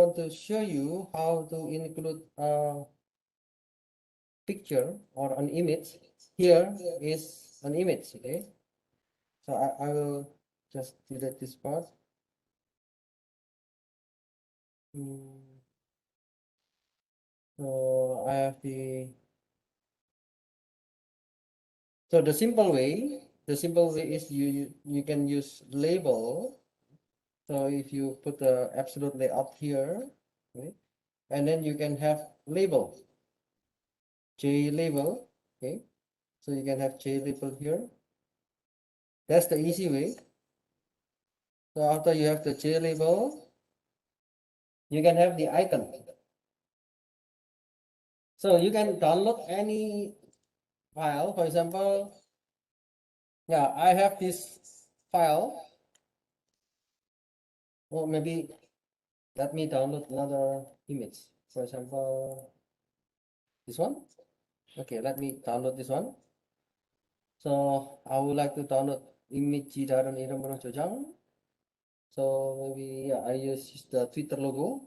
want to show you how to include a picture or an image. Here is an image, okay? So I will just delete this part. So I have so the simple way is you can use label. So if you put the absolute layout here, okay, and then you can have label, J label, okay. So you can have J label here. That's the easy way. So after you have the J label, you can have the icon. So you can download any file. For example, yeah, I have this file. Or maybe let me download another image. For example, this one. Okay, let me download this one. So I would like to download image Jidaran Irambara Jojang. So maybe yeah, I use the Twitter logo.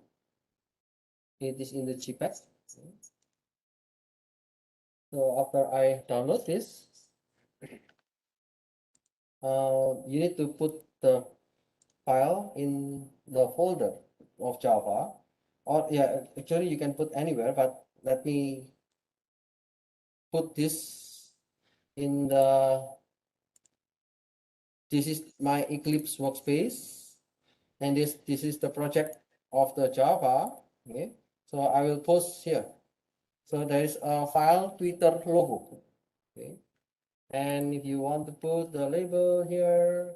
It is in the JPEG. So after I download this, you need to put the file in the folder of Java, or yeah, actually you can put anywhere, but let me put this in this is my Eclipse workspace, and this is the project of the Java. Okay, so I will post here. So there is a file Twitter logo. Okay, and if you want to put the label here,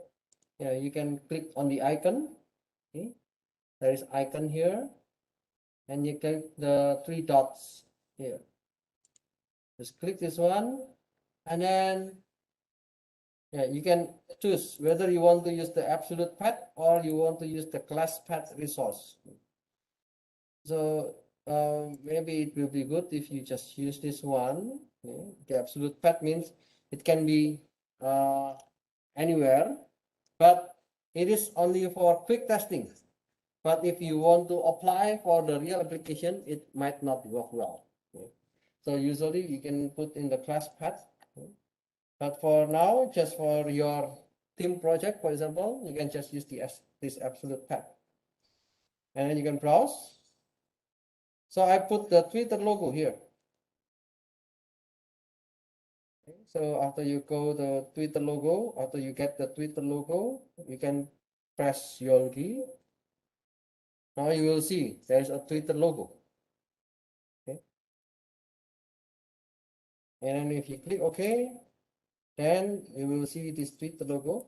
yeah, you can click on the icon. Okay, there is icon here, and you click the three dots here. Just click this one, and then yeah, you can choose whether you want to use the absolute path or you want to use the class path resource. So maybe it will be good if you just use this one. Okay. The absolute path means it can be anywhere, but it is only for quick testing. But if you want to apply for the real application, it might not work well. Okay. So usually you can put in the class path. Okay. But for now, just for your team project, for example, you can just use this absolute path. And then you can browse. So I put the Twitter logo here. Okay. So after you go the Twitter logo, after you get the Twitter logo, you can press your key. Now you will see there's a Twitter logo. Okay. And then if you click OK, then you will see this Twitter logo.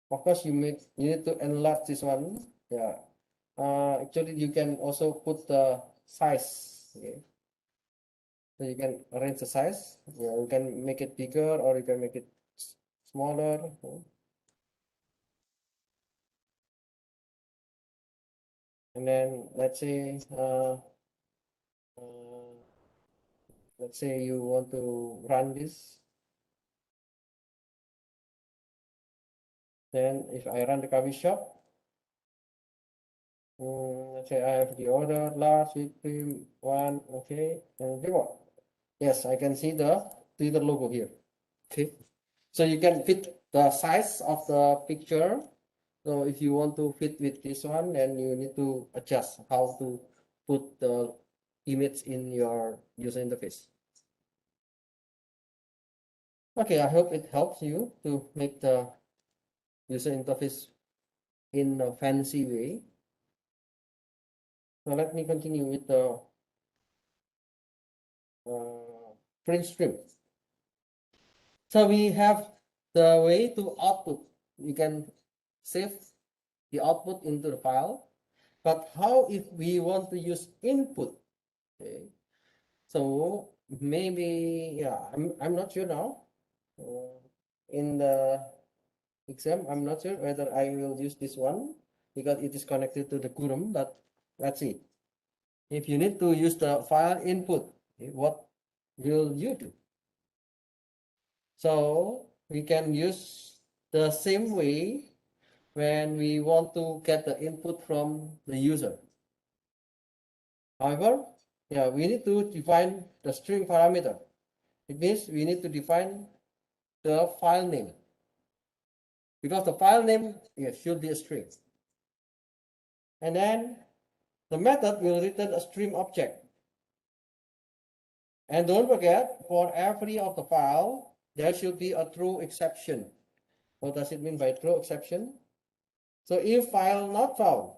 Of course, you need to enlarge this one. Yeah. Actually, you can also put the size. Okay. So you can arrange the size. Yeah, you can make it bigger or you can make it smaller. Okay. And then uh, let's say you want to run this. Then if I run the coffee shop, let's say I have the order large whipped cream one, okay, and reward. Yes, I can see the Twitter logo here. Okay, so you can fit the size of the picture. So if you want to fit with this one, then you need to adjust how to put the image in your user interface. Okay, I hope it helps you to make the user interface in a fancy way. So let me continue with the print stream. So we have the way to output. We can save the output into the file, but how if we want to use input? Okay, so maybe yeah, I'm not sure now. In the exam, I'm not sure whether I will use this one because it is connected to the Kurum, but let's see. If you need to use the file input, okay, what will you do? So we can use the same way when we want to get the input from the user. However, yeah, we need to define the string parameter. It means we need to define the file name, because the file name, yeah, should be a string. And then the method will return a stream object. And don't forget, for every of the file, there should be a true exception. What does it mean by true exception? So if file not found,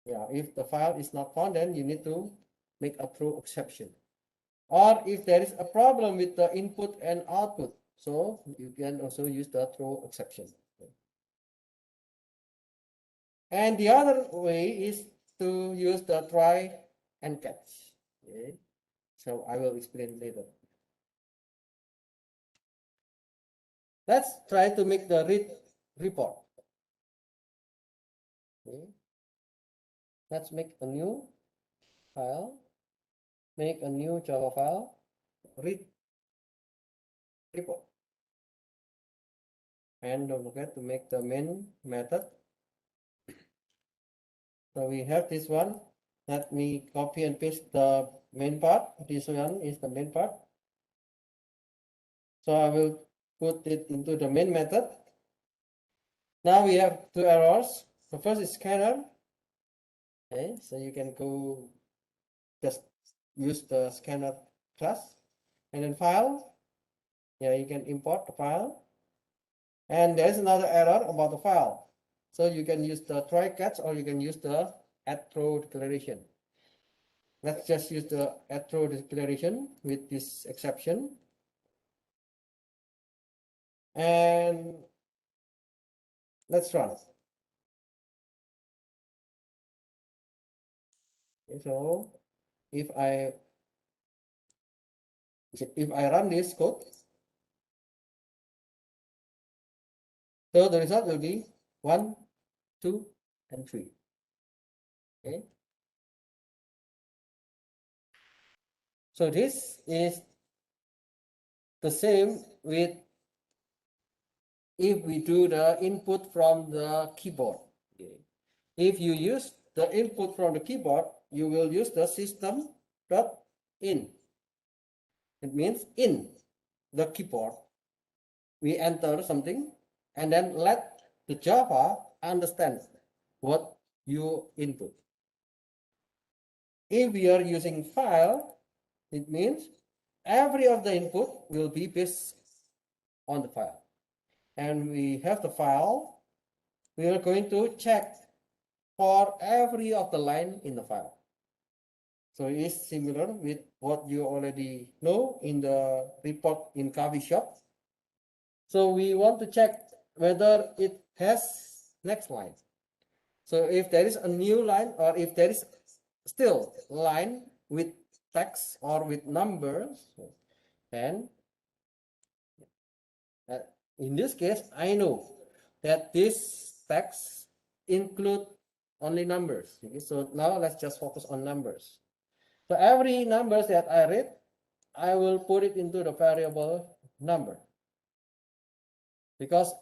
yeah, if the file is not found, then you need to make a true exception. Or if there is a problem with the input and output, so you can also use the throw exception. And the other way is to use the try and catch. Okay. So I will explain later. Let's try to make the read report. Okay. Let's make a new file, make a new Java file, read report. And don't forget to make the main method. So we have this one. Let me copy and paste the main part. This one is the main part. So I will put it into the main method. Now we have two errors. The first is scanner. Okay, so you can go just use the scanner class. And then file. Yeah, you can import the file. And there's another error about the file. So you can use the try catch, or you can use the add throw declaration. Let's just use the add throw declaration with this exception. And let's run. Okay, so if I run this code, so the result will be 1, 2, and 3. Okay. So this is the same with if we do the input from the keyboard. Okay. If you use the input from the keyboard, you will use the system.in. It means in the keyboard, we enter something and then let the Java understand what you input. If we are using file, it means every of the input will be based on the file. And we have the file, we are going to check for every of the line in the file. So it is similar with what you already know in the report in coffee shop. So we want to check whether it has next line. So if there is a new line, or if there is still line with text or with numbers, then in this case, I know that this text include only numbers. Okay, so now let's just focus on numbers. So every numbers that I read, I will put it into the variable number, because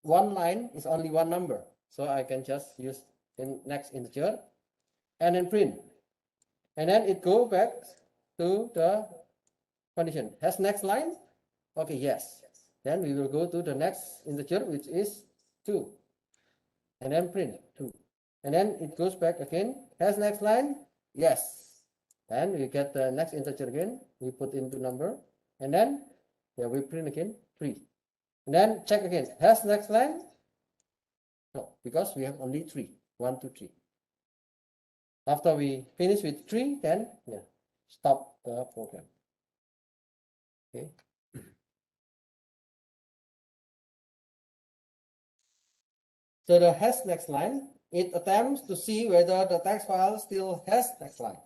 one line is only one number. So I can just use the next integer and then print. And then it go back to the condition. Has next line? Okay, yes. Then we will go to the next integer, which is 2. And then print 2. And then it goes back again. Has next line? Yes. And we get the next integer again. We put into number. And then yeah, we print again 3. And then check again. Has next line? No, because we have only 3. 1, 2, 3. After we finish with 3, then yeah, stop the program. Okay. So the has next line, it attempts to see whether the text file still has next line.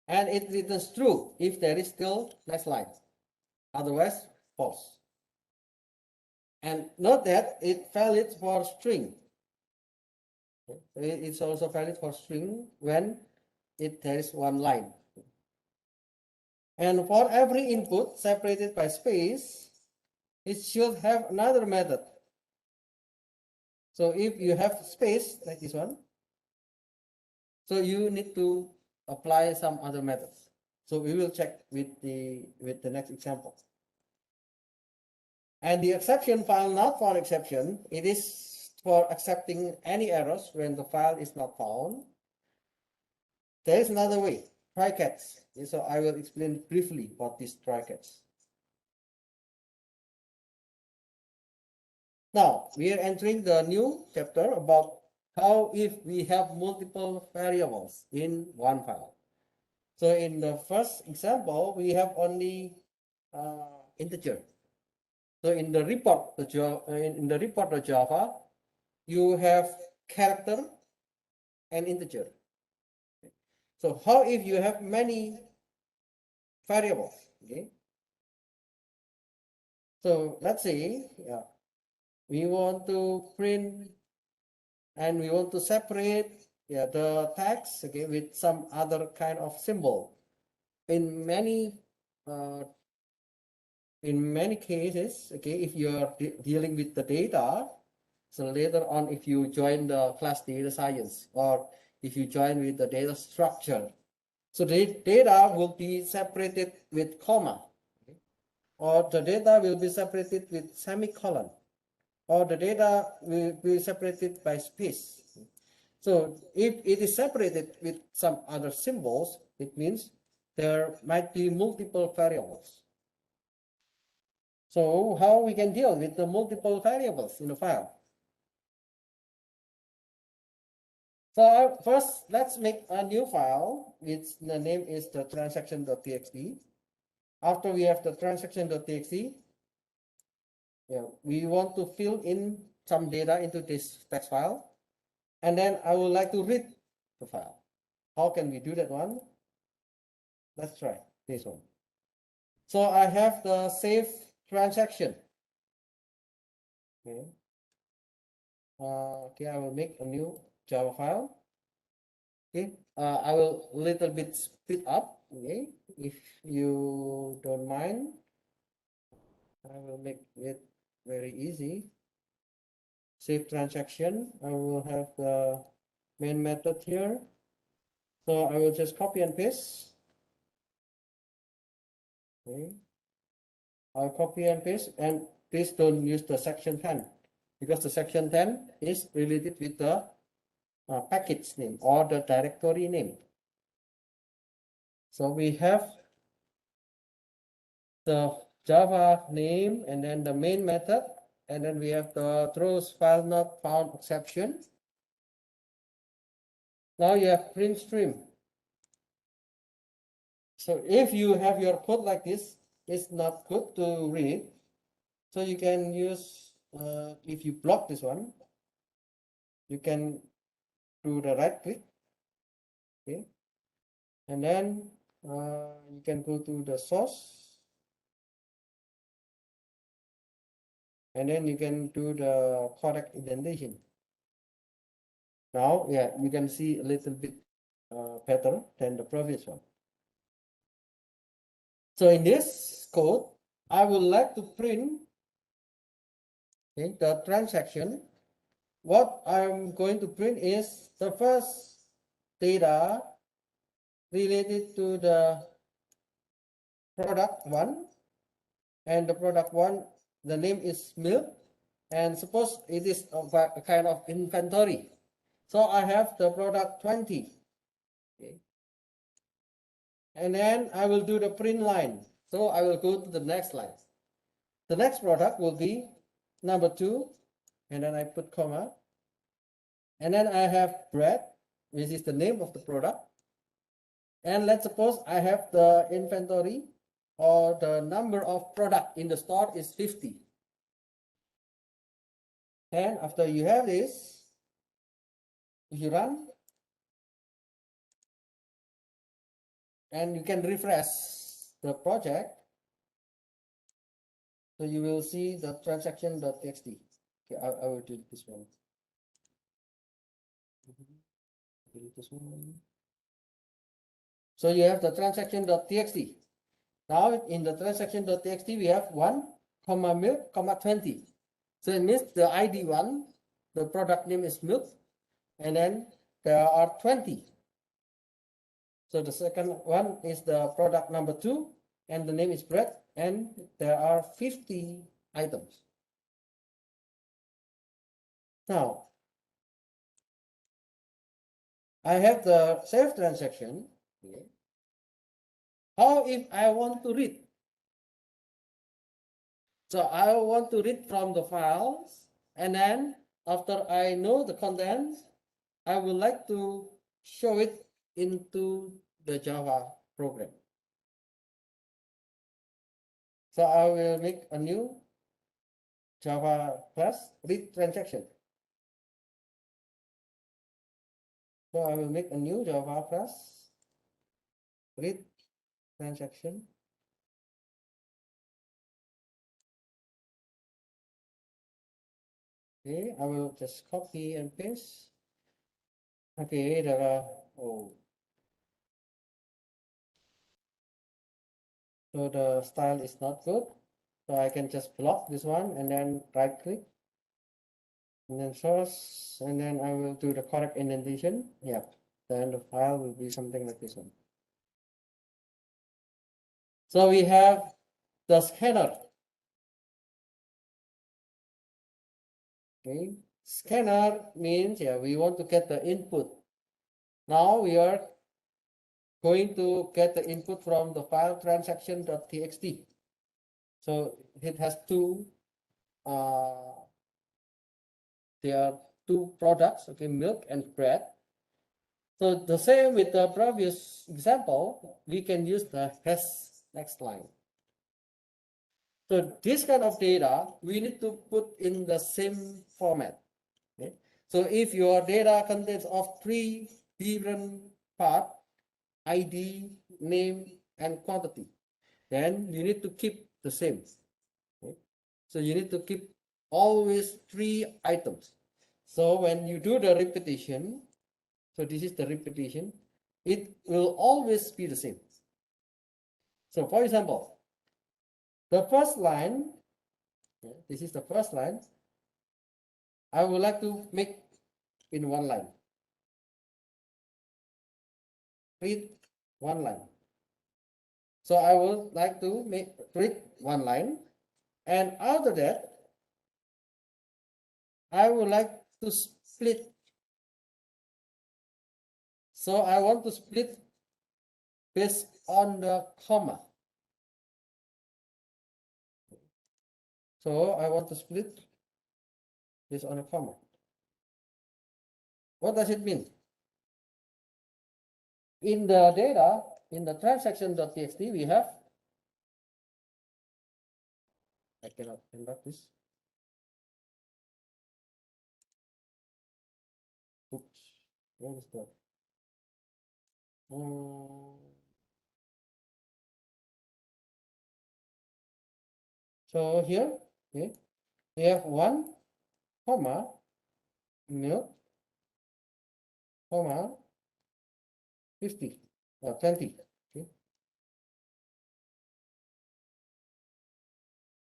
And it returns true if there is still next line. Otherwise, false. And note that it valid for string. It's also valid for string when there is one line. And for every input separated by space, it should have another method. So if you have space like this one, So you need to apply some other methods. So we will check with the next example. And the exception file not found exception, it is for accepting any errors when the file is not found. There is another way, try catch. So I will explain briefly what is try catch. Now we are entering the new chapter about how if we have multiple variables in one file. So in the first example, we have only integer. So in the report, in the report of Java, you have character and integer. So how if you have many variables? Okay. So let's say, we want to print and we want to separate the text, okay, with some other kind of symbol. In many cases, okay, if you are dealing with the data, so later on, if you join the class data science or if you join with the data structure, so the data will be separated with comma, okay, or the data will be separated with semicolon, or the data will be separated by space. So if it is separated with some other symbols, it means there might be multiple variables. So how we can deal with the multiple variables in the file? So first, let's make a new file, which the name is the transaction.txt. After we have the transaction.txt, we want to fill in some data into this text file. And then I would like to read the file. How can we do that one? Let's try this one. So I have the save transaction. Okay. Okay, I will make a new Java file. Okay, I will little bit speed up. Okay, if you don't mind, I will make it very easy. Save transaction. I will have the main method here. So I will just copy and paste. Okay, I'll copy and paste, and please don't use the section 10 because the section 10 is related with the package name or the directory name. So we have the Java name and then the main method, and then we have the throws file not found exception. Now you have print stream. So if you have your code like this, it's not good to read. So you can use, if you block this one, you can do the right click, okay, and then you can go to the source, and then you can do the correct indentation. Now, you can see a little bit better than the previous one. So in this code, I would like to print, okay, the transaction. What I'm going to print is the first data related to the product one, and the product one, the name is milk, and suppose it is a kind of inventory. So I have the product 20. Okay. And then I will do the print line. So I will go to the next line. The next product will be number 2, and then I put comma. And then I have bread, which is the name of the product. And let's suppose I have the inventory or the number of product in the store is 50. And after you have this, if you run, and you can refresh the project, so you will see the transaction.txt. Okay, I will do this one. This one. So you have the transaction.txt. Now in the transaction.txt, we have 1, milk, 20. So it means the ID 1, the product name is milk, and then there are 20. So the second one is the product number 2, and the name is bread, and there are 50 items. Now, I have the save transaction. Okay. How if I want to read? So I want to read from the files, and then after I know the contents, I would like to show it into the Java program. So I will make a new Java class read transaction. So I will make a new Java class read transaction. Okay, I will just copy and paste. Okay, there are, oh, so the style is not good. So I can just block this one and then right click and then source, and then I will do the correct indentation. Yeah, then the file will be something like this one. So we have the scanner. Okay, scanner means, yeah, we want to get the input. Now we are going to get the input from the file transaction.txt. So it has two, there are two products, okay, milk and bread. So the same with the previous example, we can use the hash next line. So this kind of data, we need to put in the same format. Okay? So if your data contains of 3 different parts, ID, name, and quantity, then you need to keep the same. Okay? So you need to keep always 3 items. So when you do the repetition, so this is the repetition, it will always be the same. So for example, the first line, this is the first line, I would like to make in one line. Read one line. So I would like to make read one line, and after that, I would like to split. So I want to split based on the comma. So I want to split based on a comma. What does it mean? In the data, in the transaction.txt, we have, I cannot convert this. Oops, where is that? So here, okay, we have 1, comma, milk, comma, 50, 20. Okay.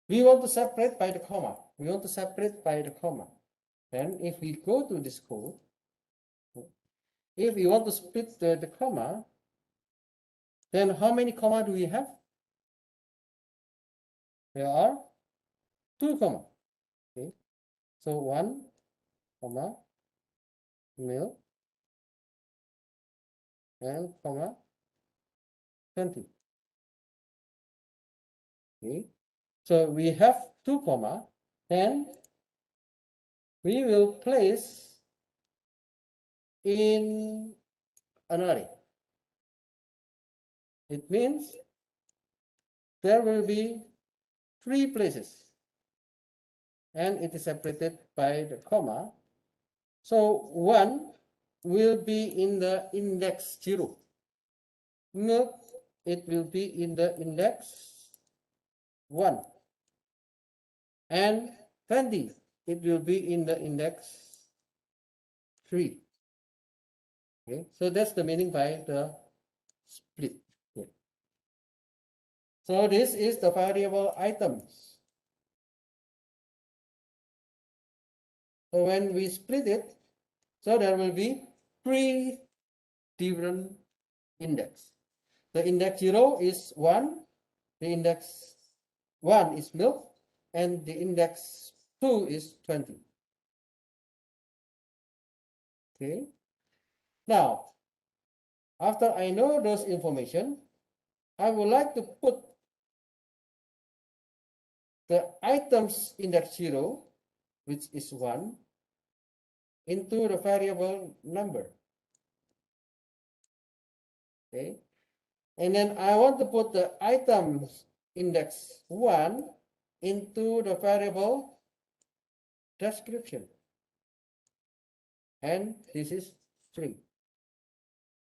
We want to separate by the comma. We want to separate by the comma. Then if we go to this code, if we want to split the comma, then how many comma do we have? There are 2 comma. Okay. So 1, comma, milk, and comma, 20. Okay. So we have 2 comma, then we will place in an array. It means there will be 3 places, and it is separated by the comma. So 1 will be in the index 0. Milk, it will be in the index 1. And 20, it will be in the index 3. Okay, so that's the meaning by the split. Okay. So this is the variable items. So when we split it, so there will be 3 different index. The index 0 is 1, the index 1 is milk, and the index 2 is 20. Okay. Now, after I know those information, I would like to put the items index 0, which is 1, into the variable number. Okay. And then I want to put the items index 1 into the variable description. And this is string.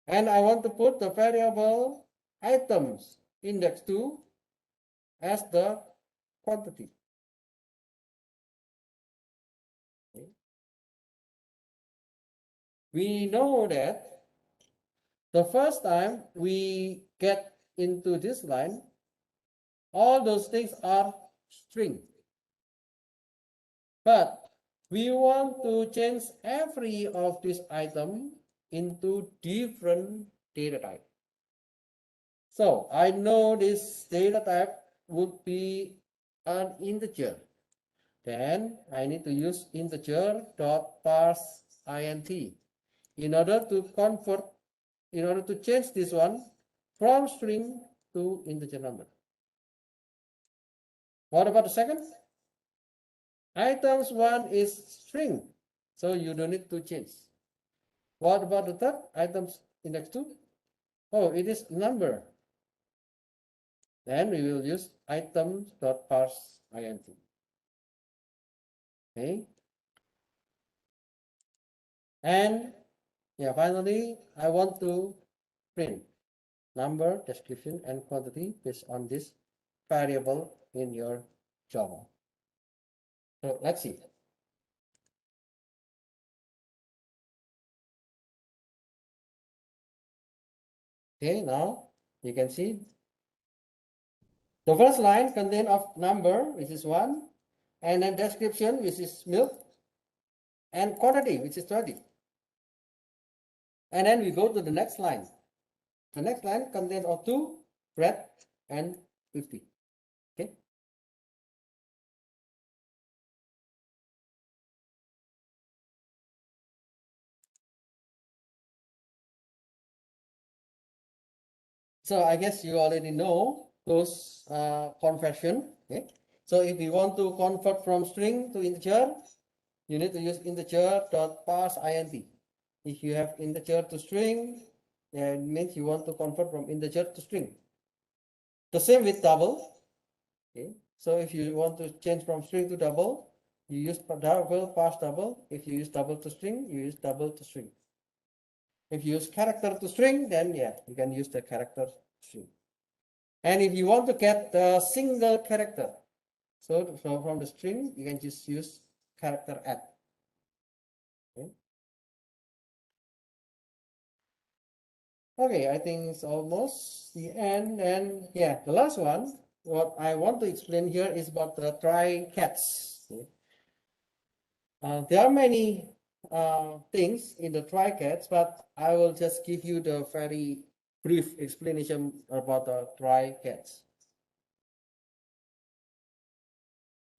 And I want to put the variable items index 2 as the quantity. Okay. We know that the first time we get into this line, all those things are string. But we want to change every of this item into different data type. So I know this data type would be an integer. Then I need to use integer dot parse int in order to change this one from string to integer number. What about the second? Items 1 is string, so you don't need to change. What about the third? Items index 2? Oh, it is number. Then we will use items.parse int. Okay. And yeah, finally, I want to print number, description, and quantity based on this variable in your Java. So let's see. Okay, now you can see the first line contains of number, which is 1, and then description, which is milk, and quantity, which is 20. And then we go to the next line. The next line contains of 2, bread, and 50. Okay. So I guess you already know those conversion. Okay. So if you want to convert from string to integer, you need to use integer dot parse int. If you have integer to string, it means you want to convert from integer to string. The same with double. Okay. So if you want to change from string to double, you use double parse double. If you use double to string, you use double to string. If you use character to string, then yeah, you can use the character string. And if you want to get the single character, so from the string, you can just use character add. Okay. Okay, I think it's almost the end. And yeah, the last one, what I want to explain here is about the try catch. Okay. There are many things in the try catch, but I will just give you the very brief explanation about the try catch.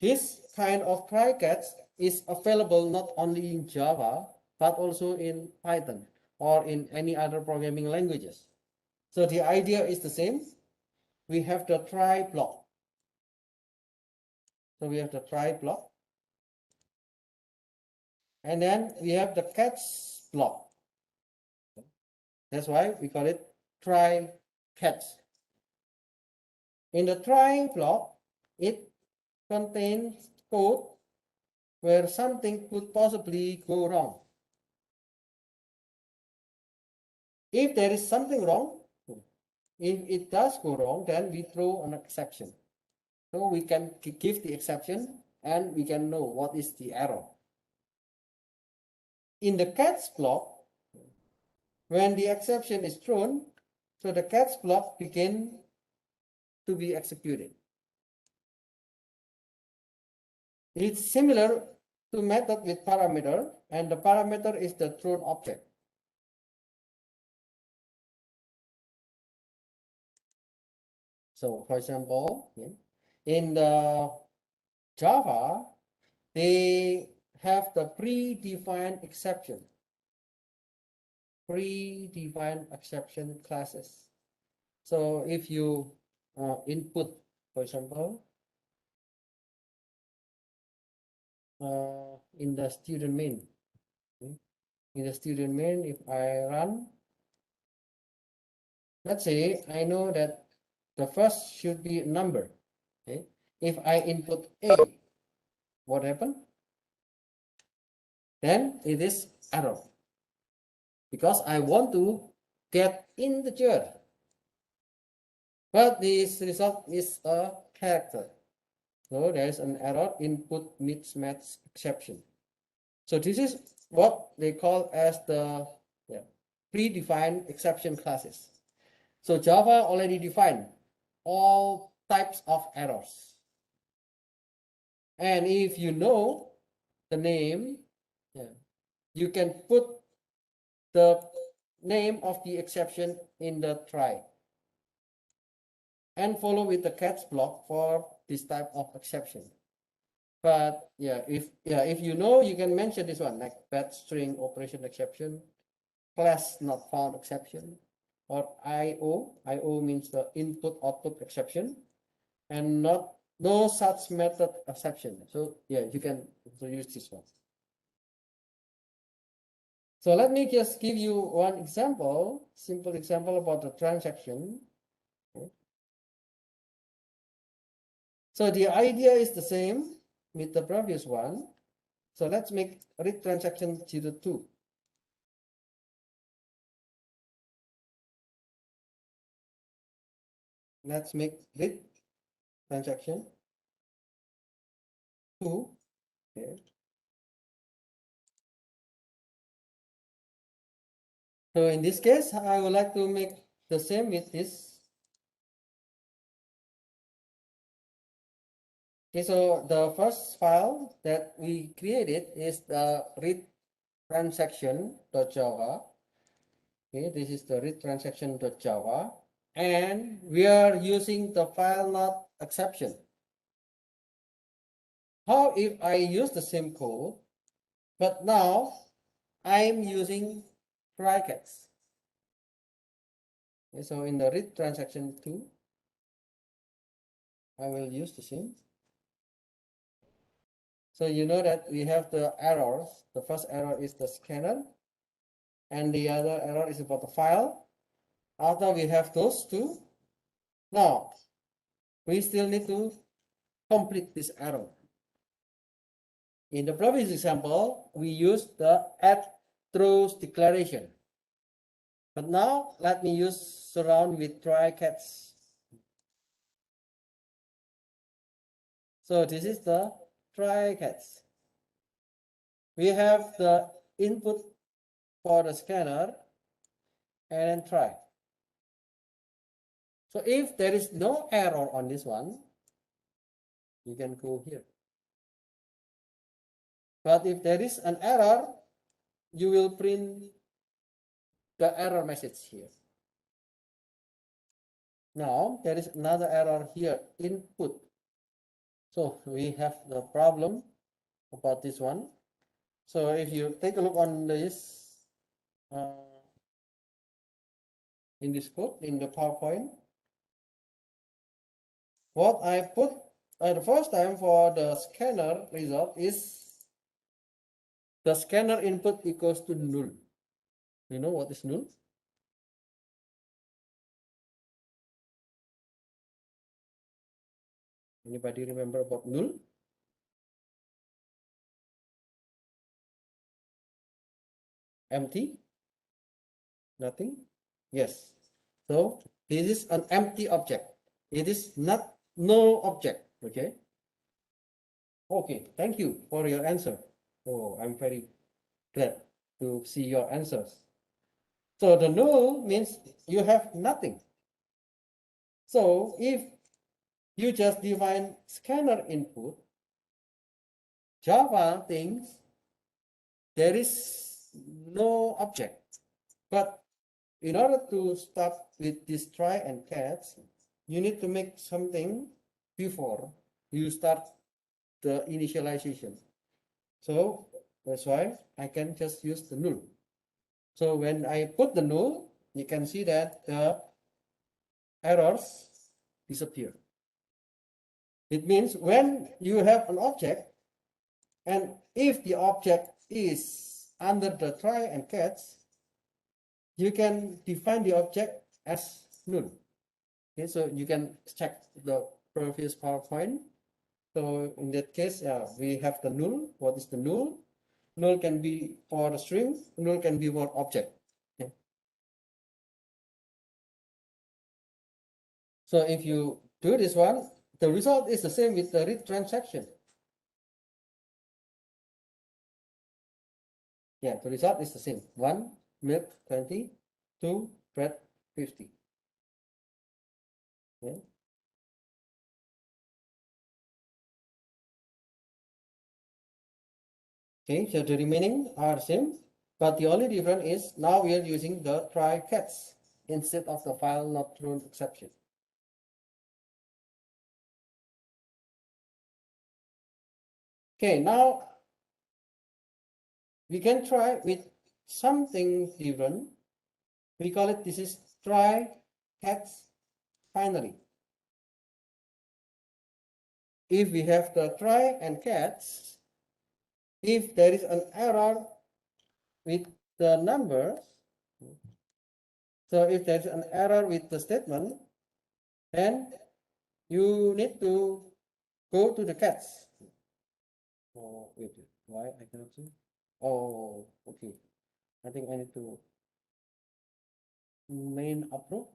This kind of try catch is available not only in Java, but also in Python or in any other programming languages. So the idea is the same. We have the try block. So we have the try block. And then we have the catch block. That's why we call it try catch. In the try block, it contains code where something could possibly go wrong. If there is something wrong, if it does go wrong, then we throw an exception. So we can give the exception and we can know what is the error. In the catch block, when the exception is thrown, so the catch block begin to be executed. It's similar to method with parameter, and the parameter is the thrown object. So for example, in the Java, they have the predefined exception classes. So if you input, for example, in the student main, if I run, let's say I know that the first should be a number. Okay, if I input A, what happened? Then it is error because I want to get integer, but this result is a character. So there is an error, input mismatch exception. So this is what they call as the predefined exception classes. So Java already defined all types of errors. And if you know the name, you can put the name of the exception in the try and follow with the catch block for this type of exception. But if you know, you can mention this one like bad string operation exception, class not found exception, or IO. IO means the input output exception, and no such method exception. So you can use this one. So let me just give you one example, simple example about the transaction. Okay. So the idea is the same with the previous one. So let's make read transaction 02. Let's make read transaction 2. Okay. So in this case, I would like to make the same with this. Okay, so the first file that we created is the read transaction.java. Okay, this is the read transaction.java, and we are using the file not exception. How if I use the same code, but now I'm using try catch. Okay, so in the read transaction 2, I will use the same. So you know that we have the errors. The first error is the scanner, and the other error is about the file. After we have those two, now we still need to complete this error. In the previous example, we used the add throws declaration. But now let me use surround with try catch. So this is the try catch. We have the input for the scanner and try. So if there is no error on this one, you can go here. But if there is an error, you will print the error message here. Now there is another error here, input. So we have the problem about this one. So if you take a look on this, in this code, in the PowerPoint, what I put the first time for the scanner result is the scanner input equals to null. You know what is null? Anybody remember about null? Empty? Nothing? Yes. So this is an empty object. It is not no object. Okay. Okay. Thank you for your answer. Oh, I'm very glad to see your answers. So the null means you have nothing. So if you just define scanner input, Java thinks there is no object. But in order to start with this try and catch, you need to make something before you start the initialization. So that's why I can just use the null. So when I put the null, you can see that the errors disappear. It means when you have an object, and if the object is under the try and catch, you can define the object as null. Okay, so you can check the previous PowerPoint. So in that case, we have the null. What is the null? Null can be for a string, null can be for object. Okay. So if you do this one, the result is the same with the read transaction. Yeah, the result is the same. 1, milk 20, 2, bread 50. Okay. Okay, so the remaining are same, but the only difference is now we are using the try catch instead of the file not thrown exception. Okay, now we can try with something different. We call it, this is try catch finally. If we have the try and catch, if there is an error with the numbers, so if there's an error with the statement, then you need to go to the catch. Oh, wait, why I cannot see? Oh, okay. I think I need to main approve.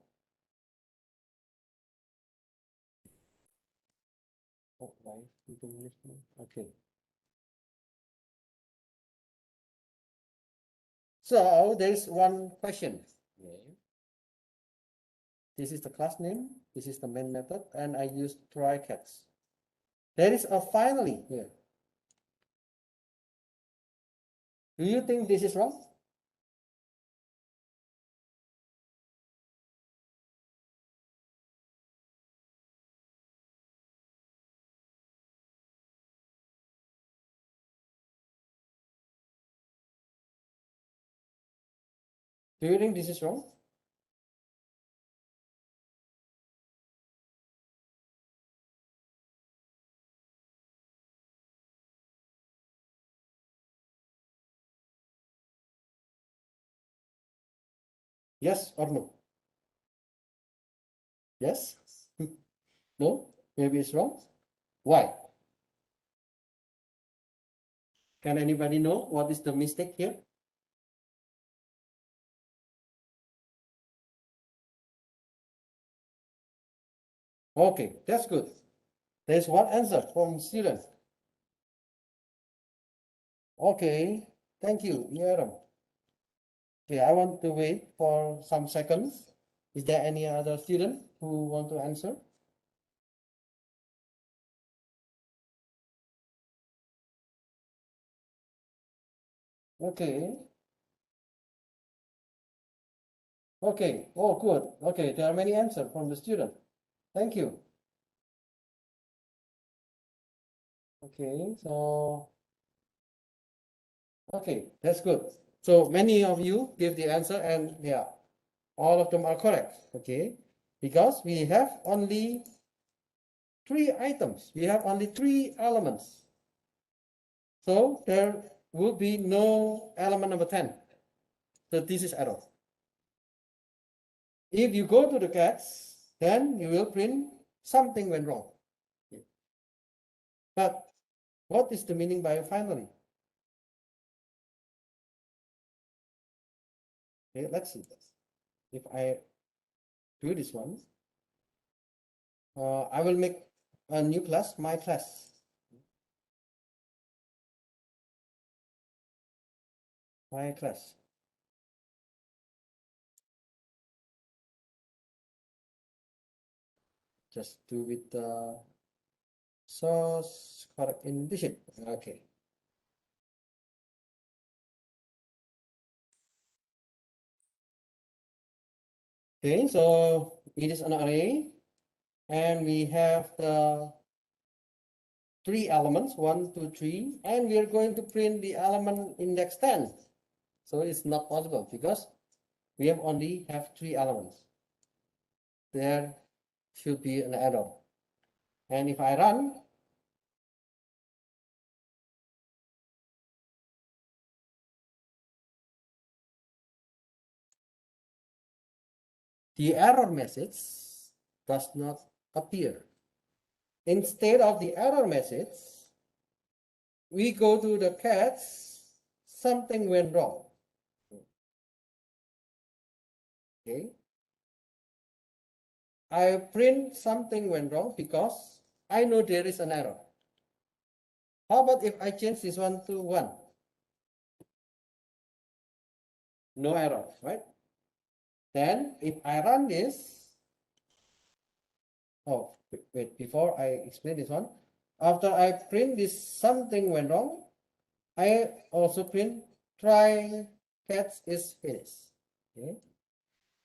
Oh, why? Okay. So there's one question. Okay. This is the class name. This is the main method, and I use try catch. There is a finally here. Do you think this is wrong? Do you think this is wrong? Yes or no? Yes? No? Maybe it's wrong? Why? Can anybody know what is the mistake here? Okay, that's good. There's one answer from student. Okay, thank you, Yaram. Okay, I want to wait for some seconds. Is there any other student who want to answer? Okay. Okay. Oh, good. Okay, there are many answers from the student. Thank you. Okay, so okay, that's good. So many of you give the answer, and yeah, all of them are correct. Okay, because we have only 3 items. We have only 3 elements. So there will be no element number 10. So this is error. If you go to the catch, then you will print something went wrong. But what is the meaning by finally? Okay, let's see this. If I do this one, I will make a new class, my class. My class. Just do with the source correct indentation. Okay. Okay, so it is an array. and we have the 3 elements, 1, 2, 3, and we are going to print the element index 10. So it's not possible because we have only have 3 elements. There should be an error. And if I run, the error message does not appear. Instead of the error message, we go to the catch, something went wrong. Okay. I print something went wrong because I know there is an error. How about if I change this one to 1? No error, right? Then if I run this, oh, wait, before I explain this one, after I print this something went wrong, I also print try catch is finished. Okay.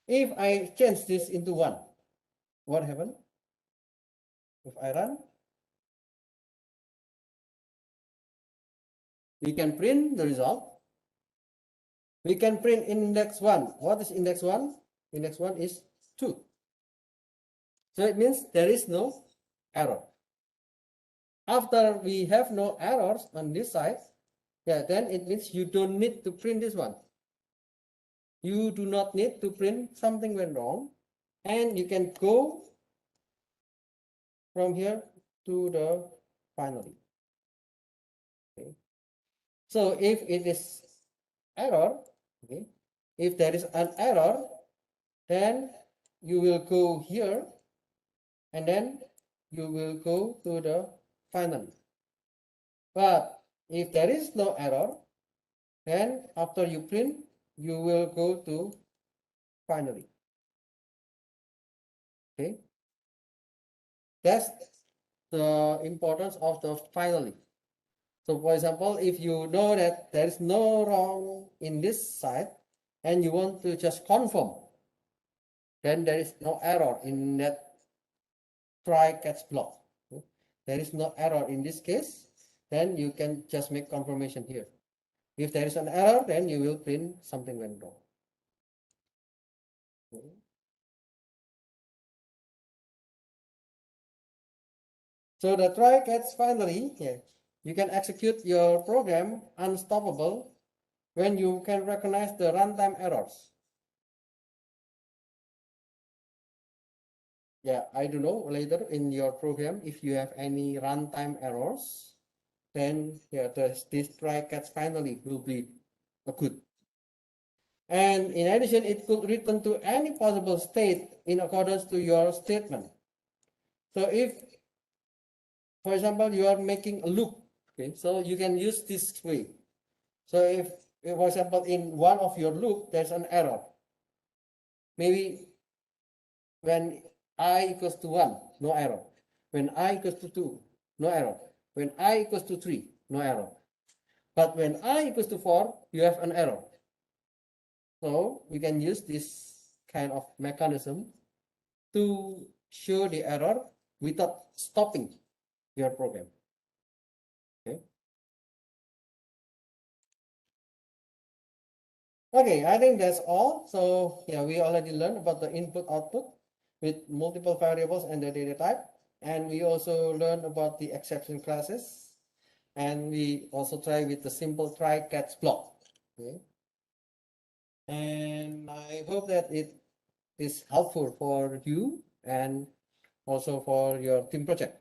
If I change this into 1, what happened? If I run, we can print the result. We can print index 1. What is index 1? Index 1 is 2. So it means there is no error. After we have no errors on this side, yeah, then it means you don't need to print this one. You do not need to print something went wrong, and you can go from here to the finally. Okay. So if it is error, okay, if there is an error, then you will go here and then you will go to the finally. But if there is no error, then after you print, you will go to finally. Okay, that's the importance of the finally. So for example, if you know that there is no wrong in this side and you want to just confirm, then there is no error in that try catch block. Okay? There is no error in this case, then you can just make confirmation here. If there is an error, then you will print something went wrong. Okay. So the try catch finally, yeah, you can execute your program unstoppable when you can recognize the runtime errors. Yeah, I don't know later in your program if you have any runtime errors, then yeah, this try catch finally will be good. And in addition, it could return to any possible state in accordance to your statement. So if, for example, you are making a loop, okay, so you can use this way. So if for example, in one of your loop, there's an error. Maybe when I equals to 1, no error. When I equals to 2, no error. When I equals to 3, no error. But when I equals to 4, you have an error. So we can use this kind of mechanism to show the error without stopping your program. Okay. Okay, I think that's all. So yeah, we already learned about the input output with multiple variables and the data type. And we also learned about the exception classes. And we also try with the simple try catch block. Okay. And I hope that it is helpful for you and also for your team project.